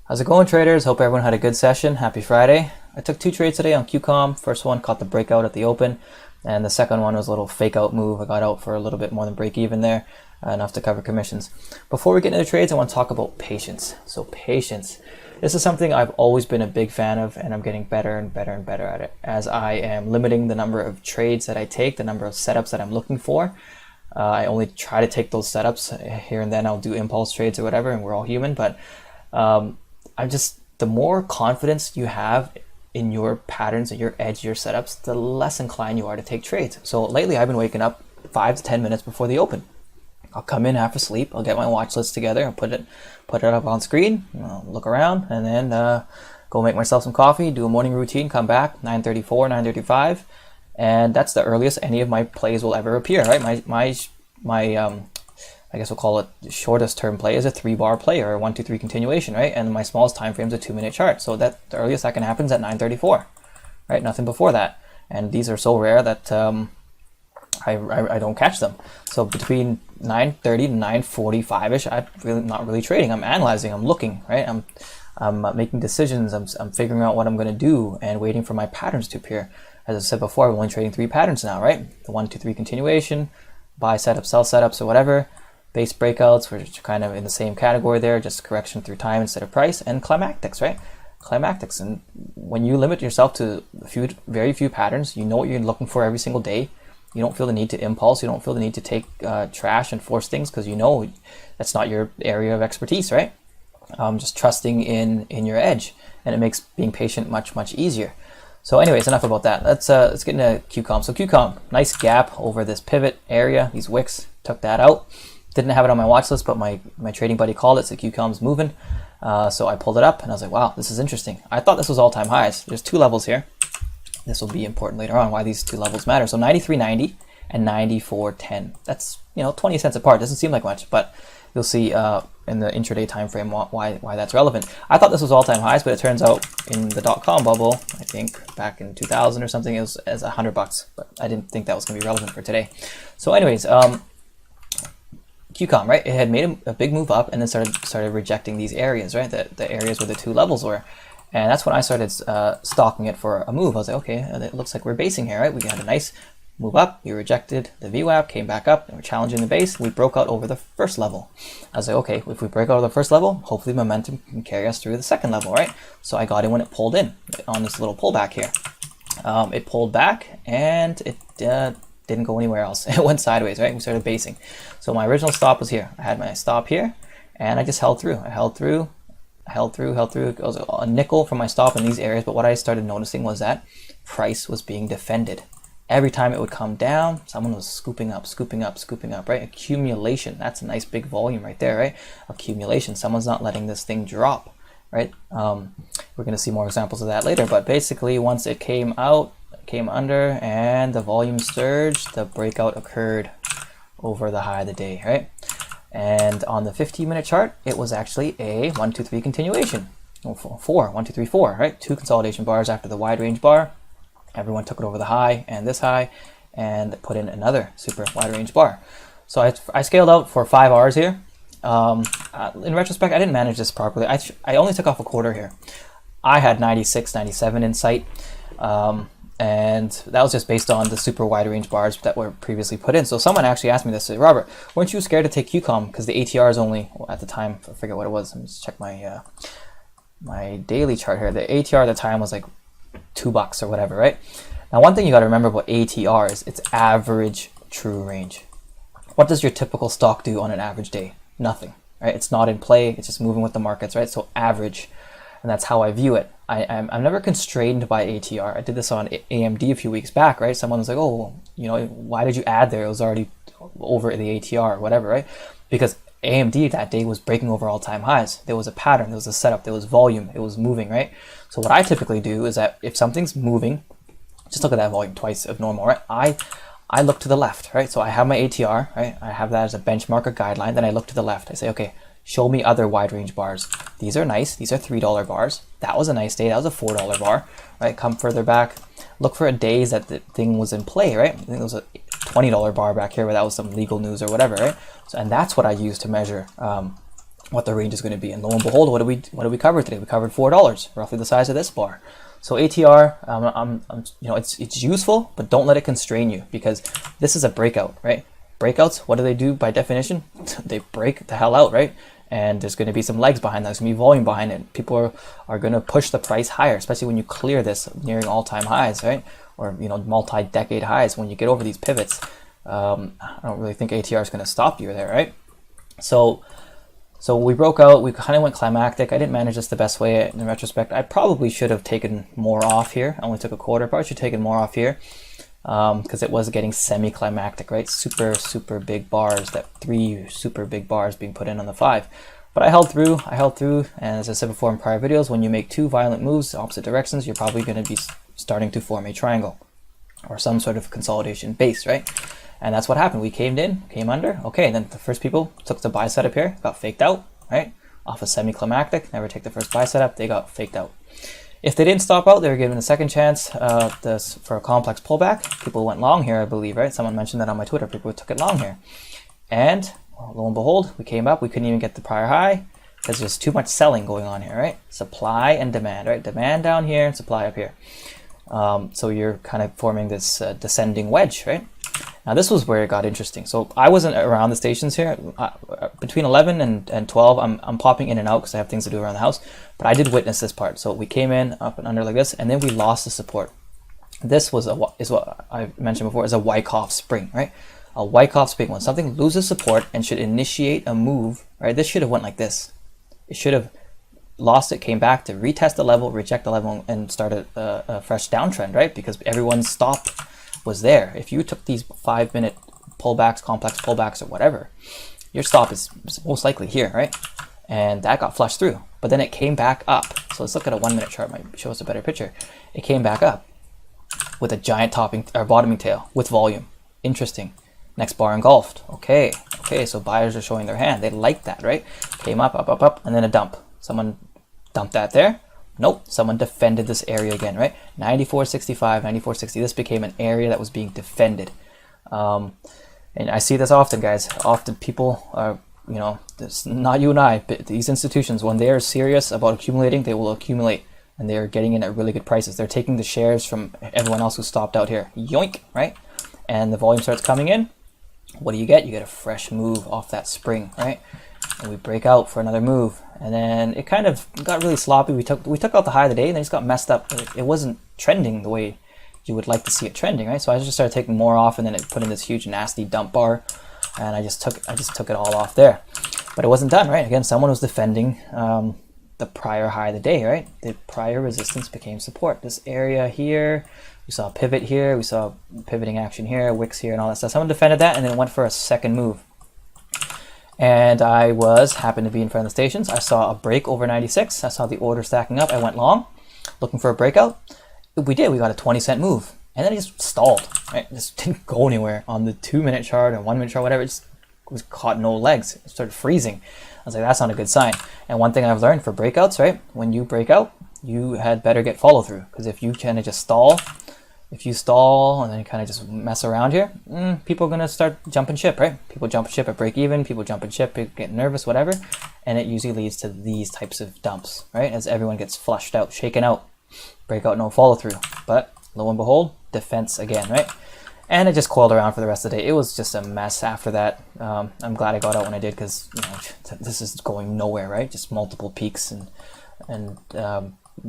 How's it going, traders? Hope everyone had a good session. Happy Friday. I took two trades today on QCOM. First one caught the breakout at the open, and the second one was a little fake out move. I got out for a little bit more than break even there, enough to cover commissions. Before we get into the trades, I want to talk about patience. So patience. This is something I've always been a big fan of, and I'm getting better and better and better at it as I am limiting the number of trades that I take, the number of setups that I'm looking for. I only try to take those setups here and then. I'll do impulse trades or whatever, and we're all human, but the more confidence you have in your patterns and your edge, your setups, the less inclined you are to take trades. So lately I've been waking up 5 to 10 minutes before the open. I'll come in half asleep, I'll get my watch list together and put it up on screen, look around, and then go make myself some coffee, do a morning routine, come back 9:34, 9:35, and that's the earliest any of my plays will ever appear, right? My I guess we'll call it the shortest term play is a 3-bar play or a 1, 2, 3 continuation, right? And my smallest time frame is a 2-minute chart. So that the earliest that can happen is at 9:34, right? Nothing before that. And these are so rare that I don't catch them. So between 9:30 to 9:45ish, I'm really not really trading. I'm analyzing. I'm looking, right? I'm making decisions. I'm figuring out what I'm going to do and waiting for my patterns to appear. As I said before, I'm only trading 3 patterns now, right? The 1, 2, 3 continuation, buy setups, sell setups, or whatever. Base breakouts, which are kind of in the same category there, just correction through time instead of price, and climactics, right? Climactics. And when you limit yourself to very few patterns, you know what you're looking for every single day. You don't feel the need to impulse. You don't feel the need to take trash and force things because you know that's not your area of expertise, right? Just trusting in your edge, and it makes being patient much easier. So anyways, enough about that. Let's get into QCOM. So QCOM, nice gap over this pivot area. These wicks took that out. Didn't have it on my watch list, but my trading buddy called it, so QCOM's moving. So I pulled it up and I was like, wow, this is interesting. I thought this was all-time highs. There's 2 levels here. This will be important later on, why these 2 levels matter. So 93.90 and 94.10. That's 20 cents apart. Doesn't seem like much, but you'll see in the intraday time frame why that's relevant. I thought this was all-time highs, but it turns out in the .com bubble, I think back in 2000 or something, it was as $100, but I didn't think that was going to be relevant for today. So anyways, QCOM, right? It had made a big move up and then started rejecting these areas, right? The areas where the 2 levels were. And that's when I started stalking it for a move. I was like, okay, it looks like we're basing here, right? We had a nice move up, we rejected the VWAP, came back up, and we're challenging the base. We broke out over the first level. I was like, okay, if we break out over the first level, hopefully momentum can carry us through the second level, right? So I got in when it pulled in on this little pullback here. It pulled back and it didn't go anywhere else. It went sideways, right? We started basing. So my original stop was here. I had my stop here and I just held through. I held through. It was a nickel from my stop in these areas, but what I started noticing was that price was being defended. Every time it would come down, someone was scooping up, right? Accumulation. That's a nice big volume right there, right? Accumulation. Someone's not letting this thing drop, right? We're going to see more examples of that later, but basically once it came out, came under, and the volume surged, the breakout occurred over the high of the day, right? And on the 15-minute chart, it was actually a 1, 2, 3 continuation. 4, 1, 2, 3, 4, right? 2 consolidation bars after the wide range bar. Everyone took it over the high and this high and put in another super wide range bar. So I scaled out for 5 hours here. In retrospect, I didn't manage this properly. I only took off a quarter here. I had 96, 97 in sight. And that was just based on the super wide range bars that were previously put in. So someone actually asked me this, said, Robert, weren't you scared to take QCOM because the ATR is only, well, at the time, I forget what it was. Let me just check my my daily chart here. The ATR at the time was like $2 or whatever, right? Now, one thing you got to remember about ATR is it's average true range. What does your typical stock do on an average day? Nothing, right? It's not in play. It's just moving with the markets, right? So average. And that's how I view it. I'm never constrained by ATR. I did this on AMD a few weeks back, right? Someone was like, oh, why did you add there? It was already over the ATR or whatever, right? Because AMD that day was breaking over all-time highs. There was a pattern, there was a setup, there was volume, it was moving, right? So what I typically do is that if something's moving, just look at that volume twice of normal, right? I look to the left, right? So I have my ATR, right? I have that as a benchmark or guideline. Then I look to the left. I say, okay, show me other wide range bars. These are nice. These are $3 bars. That was a nice day. That was a $4 bar, right? Come further back. Look for days that the thing was in play, right? I think there was a $20 bar back here where that was some legal news or whatever, right? So, and that's what I use to measure what the range is going to be. And lo and behold, what do we cover today? We covered $4, roughly the size of this bar. So ATR, you know, it's useful, but don't let it constrain you, because this is a breakout, right? Breakouts, what do they do by definition? They break the hell out, right? And there's going to be some legs behind that. There's going to be volume behind it. People are going to push the price higher, especially when you clear this nearing all-time highs, right? Or, you know, multi-decade highs. When you get over these pivots, I don't really think ATR is going to stop you there, right? So we broke out. We kind of went climactic. I didn't manage this the best way in retrospect. I probably should have taken more off here. I only took a quarter. Probably should have taken more off here, because it was getting semi-climactic, right? Super big bars, that 3 super big bars being put in on the 5. But I held through, and as I said before in prior videos, when you make 2 violent moves opposite directions, you're probably going to be starting to form a triangle or some sort of consolidation base, right? And that's what happened. We came under, okay, then the first people took the buy setup here, got faked out, right? Off a semi-climactic, never take the first buy setup, they got faked out. If they didn't stop out, they were given a second chance for a complex pullback. People went long here, I believe, right? Someone mentioned that on my Twitter. People took it long here. And lo and behold, we came up. We couldn't even get the prior high because there's too much selling going on here, right? Supply and demand, right? Demand down here and supply up here. So you're kind of forming this descending wedge, right? Now this was where it got interesting. So I wasn't around the stations here. Between 11 and 12, I'm popping in and out because I have things to do around the house. But I did witness this part. So we came in up and under like this, and then we lost the support. This is what I mentioned before, is a Wyckoff spring, right? A Wyckoff spring. When something loses support and should initiate a move, right? This should have went like this. It should have lost it, came back to retest the level, reject the level, and started a fresh downtrend, right? Because everyone's stop was there. If you took these 5-minute pullbacks, complex pullbacks, or whatever, your stop is most likely here, right? And that got flushed through, but then it came back up. So let's look at a 1-minute chart, might show us a better picture. It came back up with a giant bottoming tail with volume. Interesting. Next bar engulfed. Okay, so buyers are showing their hand. They like that, right? Came up, and then a dump. Someone dumped that there. Nope, someone defended this area again, right? 94.65, 94.60. This became an area that was being defended. And I see this often, guys. Often people are, you know, it's not you and I, but these institutions, when they are serious about accumulating, they will accumulate. And they're getting in at really good prices. They're taking the shares from everyone else who stopped out here. Yoink, right? And the volume starts coming in. What do? You get a fresh move off that spring, right? And we break out for another move, and then it kind of got really sloppy. We took out the high of the day, and then it just got messed up. It wasn't trending the way you would like to see it trending, right? So I just started taking more off, and then it put in this huge nasty dump bar, and I just took it all off there. But it wasn't done, right? Again, someone was defending the prior high of the day, right? The prior resistance became support. This area here, we saw a pivot here, we saw pivoting action here, wicks here, and all that stuff. Someone defended that, and then went for a second move. And I happened to be in front of the stations. I saw a break over 96. I saw the order stacking up. I went long, looking for a breakout. We did. We got a 20-cent move. And then it just stalled, right? It just didn't go anywhere on the 2-minute chart or 1-minute chart, whatever. It just was caught no legs. It started freezing. I was like, that's not a good sign. And one thing I've learned for breakouts, right? When you break out, you had better get follow through. Because if you kind of just stall, and then kind of just mess around here, people are going to start jumping ship, right? People jump ship at break even, people jumping ship, people get nervous, whatever. And it usually leads to these types of dumps, right? As everyone gets flushed out, shaken out, breakout, no follow through. But lo and behold, defense again, right? And it just coiled around for the rest of the day. It was just a mess after that. I'm glad I got out when I did, because you know, this is going nowhere, right? Just multiple peaks and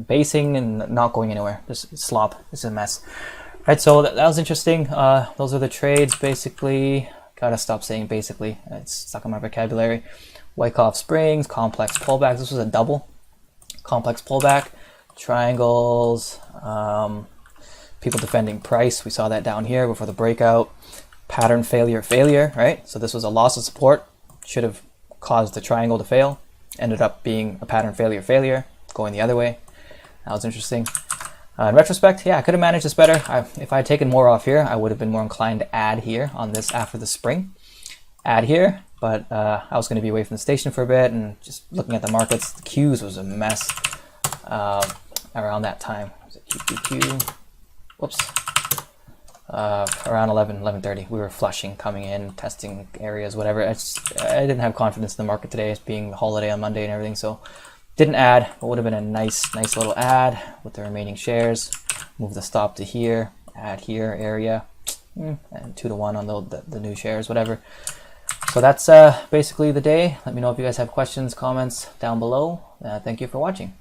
basing and not going anywhere. Just slop. It's a mess. Right, so that was interesting. Those are the trades, basically. Gotta stop saying basically. It's stuck in my vocabulary. Wyckoff springs, complex pullbacks. This was a double. Complex pullback. Triangles. People defending price. We saw that down here before the breakout. Pattern failure, right? So this was a loss of support. Should have caused the triangle to fail. Ended up being a pattern failure, going the other way. That was interesting. In retrospect, yeah, I could have managed this better. If I had taken more off here, I would have been more inclined to add here on this after the spring. Add here, but I was going to be away from the station for a bit, and just looking at the markets, the Qs was a mess around that time. Was it QQQ? Whoops. around 11:30. We were flushing, coming in, testing areas, whatever. I didn't have confidence in the market today, as being holiday on Monday and everything, so didn't add. It would have been a nice little add with the remaining shares. Move the stop to here, add here area, and 2-to-1 on the new shares, whatever. So that's basically the day. Let me know if you guys have questions, comments down below. Thank you for watching.